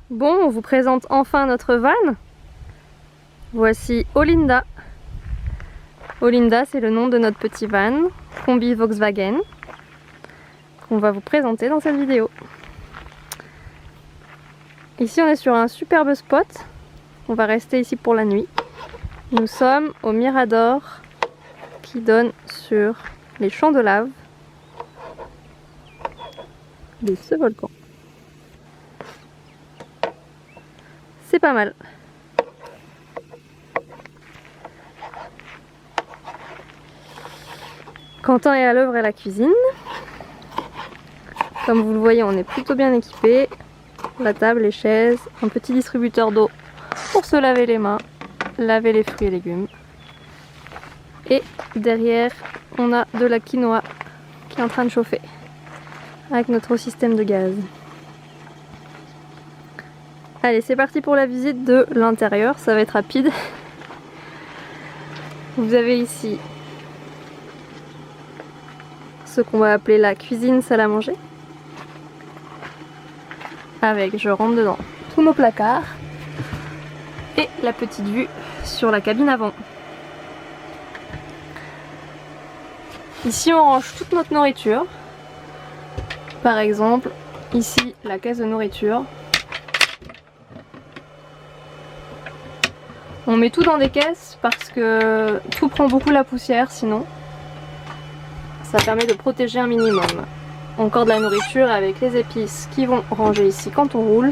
Bon, on vous présente enfin notre van. Voici Olinda. Olinda, c'est le nom de notre petit van, combi Volkswagen, qu'on va vous présenter dans cette vidéo. Ici, on est sur un superbe spot. On va rester ici pour la nuit. Nous sommes au Mirador qui donne sur les champs de lave de ce volcan. C'est pas mal. Quentin est à l'œuvre à la cuisine. Comme vous le voyez, on est plutôt bien équipé. La table, les chaises, un petit distributeur d'eau pour se laver les mains, laver les fruits et légumes. Et derrière, on a de la quinoa qui est en train de chauffer avec notre système de gaz. Allez, c'est parti pour la visite de l'intérieur, ça va être rapide. Vous avez ici ce qu'on va appeler la cuisine salle à manger. Avec, je rentre dedans, tous nos placards et la petite vue sur la cabine avant. Ici on range toute notre nourriture. Par exemple, ici la caisse de nourriture. On met tout dans des caisses parce que tout prend beaucoup la poussière sinon. Ça permet de protéger un minimum. Encore de la nourriture avec les épices qui vont ranger ici quand on roule.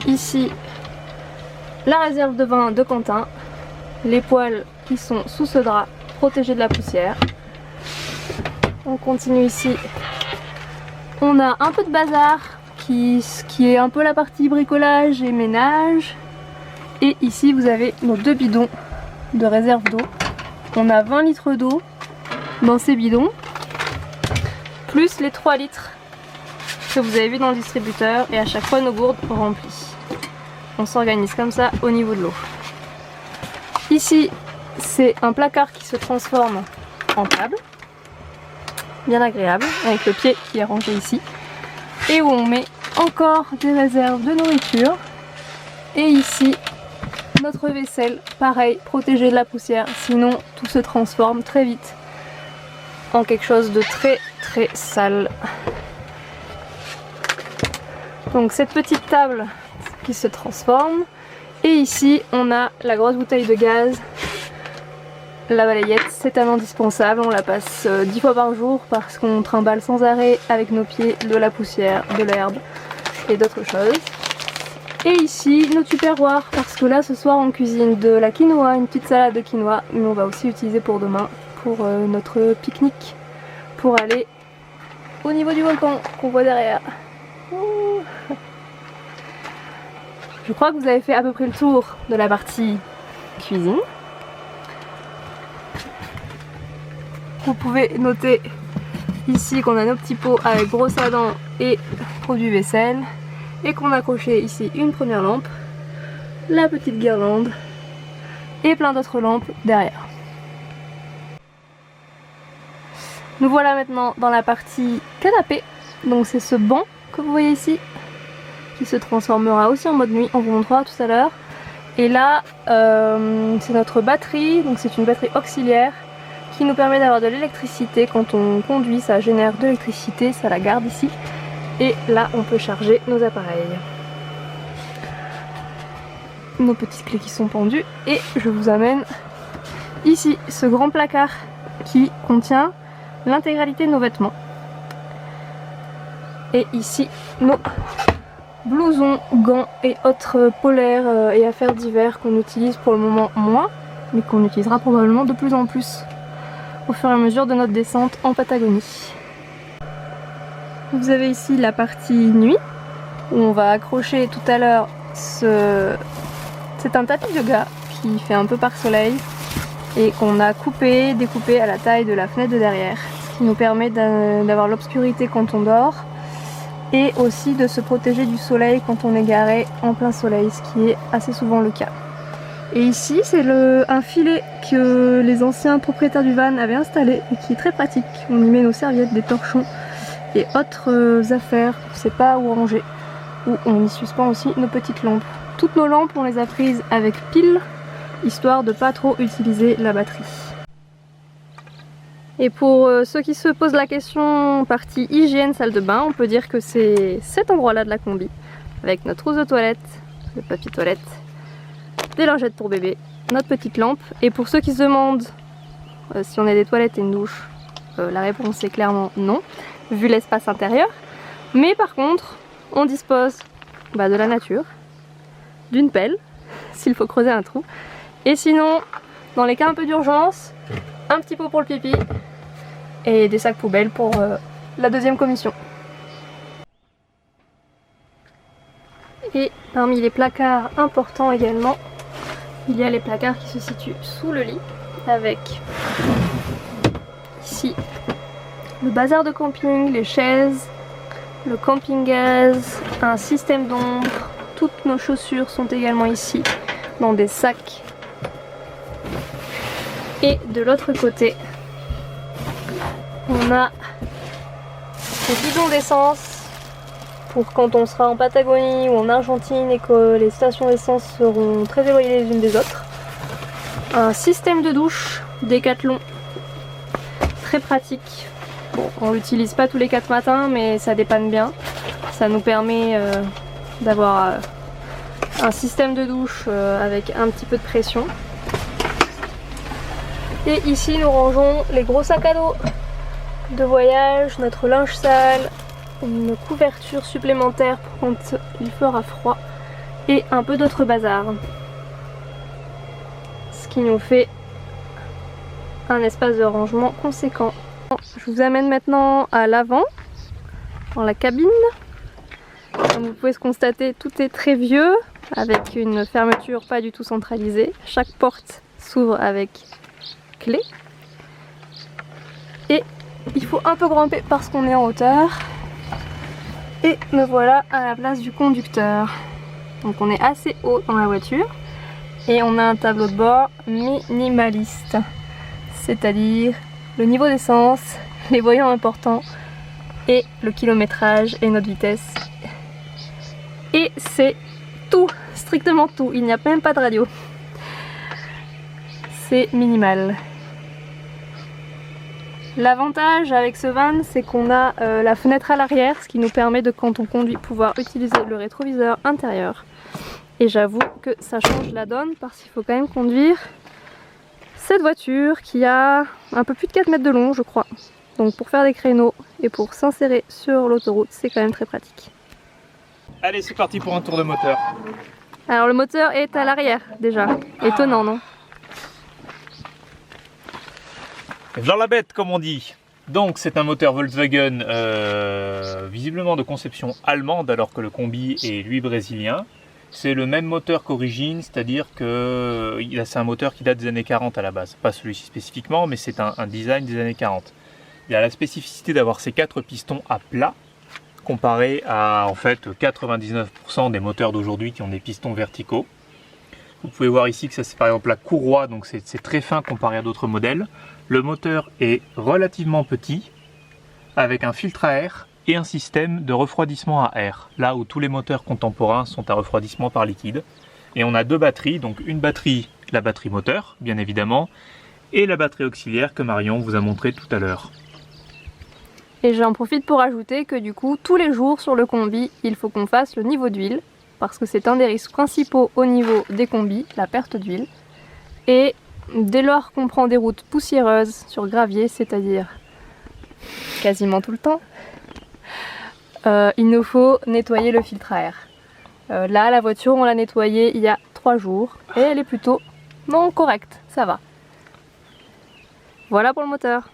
Ici, la réserve de vin de Quentin. Les poêles qui sont sous ce drap protégés de la poussière. On continue ici. On a un peu de bazar qui est un peu la partie bricolage et ménage. Et ici vous avez nos 2 bidons de réserve d'eau. On a 20 litres d'eau dans ces bidons, plus les 3 litres que vous avez vu dans le distributeur, et à chaque fois nos gourdes remplies. On s'organise comme ça au niveau de l'eau. Ici c'est un placard qui se transforme en table, bien agréable, avec le pied qui est rangé ici, et où on met encore des réserves de nourriture. Et ici notre vaisselle, pareil, protégée de la poussière, sinon tout se transforme très vite en quelque chose de très très sale. Donc cette petite table qui se transforme, et ici on a la grosse bouteille de gaz. La balayette, c'est un indispensable, on la passe 10 fois par jour parce qu'on trimballe sans arrêt avec nos pieds de la poussière, de l'herbe et d'autres choses. Et ici nos tupperwares, parce que là ce soir on cuisine de la quinoa, une petite salade de quinoa, mais on va aussi utiliser pour demain, pour notre pique-nique, pour aller au niveau du volcan qu'on voit derrière. Ouh. Je crois que vous avez fait à peu près le tour de la partie cuisine. Vous pouvez noter ici qu'on a nos petits pots avec brosse à dents et produits vaisselle. Et qu'on a accroché ici une première lampe, la petite guirlande et plein d'autres lampes derrière. Nous voilà maintenant dans la partie canapé. Donc c'est ce banc que vous voyez ici qui se transformera aussi en mode nuit, on vous montrera tout à l'heure. Et là c'est notre batterie, donc c'est une batterie auxiliaire qui nous permet d'avoir de l'électricité. Quand on conduit, ça génère de l'électricité, ça la garde ici. Et là on peut charger nos appareils. Nos petites clés qui sont pendues, et je vous amène ici ce grand placard qui contient l'intégralité de nos vêtements. Et ici nos blousons, gants et autres polaires et affaires d'hiver qu'on utilise pour le moment moins, mais qu'on utilisera probablement de plus en plus au fur et à mesure de notre descente en Patagonie. Vous avez ici la partie nuit où on va accrocher tout à l'heure c'est un tapis de yoga qui fait un peu par soleil et qu'on a découpé à la taille de la fenêtre de derrière, ce qui nous permet d'avoir l'obscurité quand on dort et aussi de se protéger du soleil quand on est garé en plein soleil, ce qui est assez souvent le cas. Et ici c'est un filet que les anciens propriétaires du van avaient installé et qui est très pratique. On y met nos serviettes, des torchons et autres affaires, on ne sait pas où ranger. où on y suspend aussi nos petites lampes. Toutes nos lampes, on les a prises avec pile, histoire de pas trop utiliser la batterie. Et pour ceux qui se posent la question partie hygiène salle de bain, on peut dire que c'est cet endroit-là de la combi, avec notre trousse de toilette, le papier toilette, des lingettes pour bébé, notre petite lampe. Et pour ceux qui se demandent si on a des toilettes et une douche, la réponse est clairement non, vu l'espace intérieur. Mais par contre, on dispose de la nature, d'une pelle, s'il faut creuser un trou, et sinon, dans les cas un peu d'urgence, un petit pot pour le pipi et des sacs poubelles pour la deuxième commission. Et parmi les placards importants également, il y a les placards qui se situent sous le lit avec ici le bazar de camping, les chaises, le camping-gaz, un système d'ombre. Toutes nos chaussures sont également ici dans des sacs. Et de l'autre côté, on a des bidons d'essence pour quand on sera en Patagonie ou en Argentine et que les stations d'essence seront très éloignées les unes des autres. Un système de douche Décathlon, très pratique. Bon, on l'utilise pas tous les 4 matins, mais ça dépanne bien. Ça nous permet d'avoir un système de douche avec un petit peu de pression. Et ici nous rangeons les gros sacs à dos de voyage, notre linge sale, une couverture supplémentaire pour quand il fera froid et un peu d'autres bazar. Ce qui nous fait un espace de rangement conséquent. Je vous amène maintenant à l'avant, dans la cabine. Comme vous pouvez se constater, tout est très vieux, avec une fermeture pas du tout centralisée. Chaque porte s'ouvre avec clé. Et il faut un peu grimper parce qu'on est en hauteur. Et me voilà à la place du conducteur. Donc on est assez haut dans la voiture. Et on a un tableau de bord minimaliste. C'est-à-dire le niveau d'essence, les voyants importants et le kilométrage et notre vitesse. Et c'est tout, strictement tout. Il n'y a même pas de radio. C'est minimal. L'avantage avec ce van, c'est qu'on a la fenêtre à l'arrière, ce qui nous permet de, quand on conduit, pouvoir utiliser le rétroviseur intérieur. Et j'avoue que ça change la donne parce qu'il faut quand même conduire cette voiture qui a un peu plus de 4 mètres de long, je crois. Donc pour faire des créneaux et pour s'insérer sur l'autoroute, c'est quand même très pratique. Allez, c'est parti pour un tour de moteur. Alors le moteur est à l'arrière déjà. Étonnant, non? Dans la bête, comme on dit. Donc c'est un moteur Volkswagen visiblement de conception allemande alors que le combi est lui brésilien. C'est le même moteur qu'origine, c'est-à-dire que c'est un moteur qui date des années 40 à la base. Pas celui-ci spécifiquement, mais c'est un design des années 40. Il a la spécificité d'avoir ces 4 pistons à plat, comparé à en fait 99% des moteurs d'aujourd'hui qui ont des pistons verticaux. Vous pouvez voir ici que ça c'est par exemple la courroie, donc c'est très fin comparé à d'autres modèles. Le moteur est relativement petit, avec un filtre à air et un système de refroidissement à air, là où tous les moteurs contemporains sont à refroidissement par liquide. Et on a 2 batteries, donc une batterie, la batterie moteur, bien évidemment, et la batterie auxiliaire que Marion vous a montré tout à l'heure. Et j'en profite pour ajouter que du coup, tous les jours sur le combi, il faut qu'on fasse le niveau d'huile, parce que c'est un des risques principaux au niveau des combis, la perte d'huile. Et dès lors qu'on prend des routes poussiéreuses sur gravier, c'est-à-dire quasiment tout le temps, il nous faut nettoyer le filtre à air. Là, la voiture, on l'a nettoyée il y a 3 jours et elle est plutôt non correcte, ça va. Voilà pour le moteur.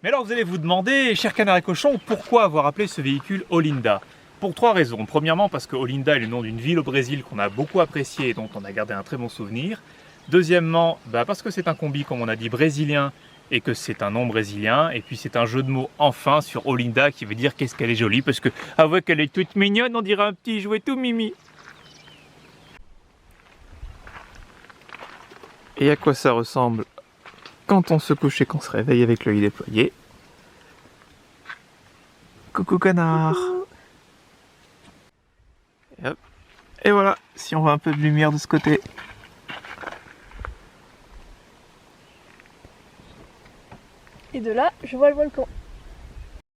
Mais alors vous allez vous demander, cher canard et cochon, pourquoi avoir appelé ce véhicule Olinda? Pour 3 raisons. Premièrement, parce que Olinda est le nom d'une ville au Brésil qu'on a beaucoup appréciée et dont on a gardé un très bon souvenir. Deuxièmement, parce que c'est un combi, comme on a dit, brésilien et que c'est un nom brésilien. Et puis c'est un jeu de mots enfin sur Olinda qui veut dire qu'est-ce qu'elle est jolie, parce que avouez qu'elle est toute mignonne, on dirait un petit jouet tout mimi. Et à quoi ça ressemble quand on se couche et qu'on se réveille avec l'œil déployé? Coucou canard. Et hop. Et voilà, si on voit un peu de lumière de ce côté. Et de là, je vois le volcan.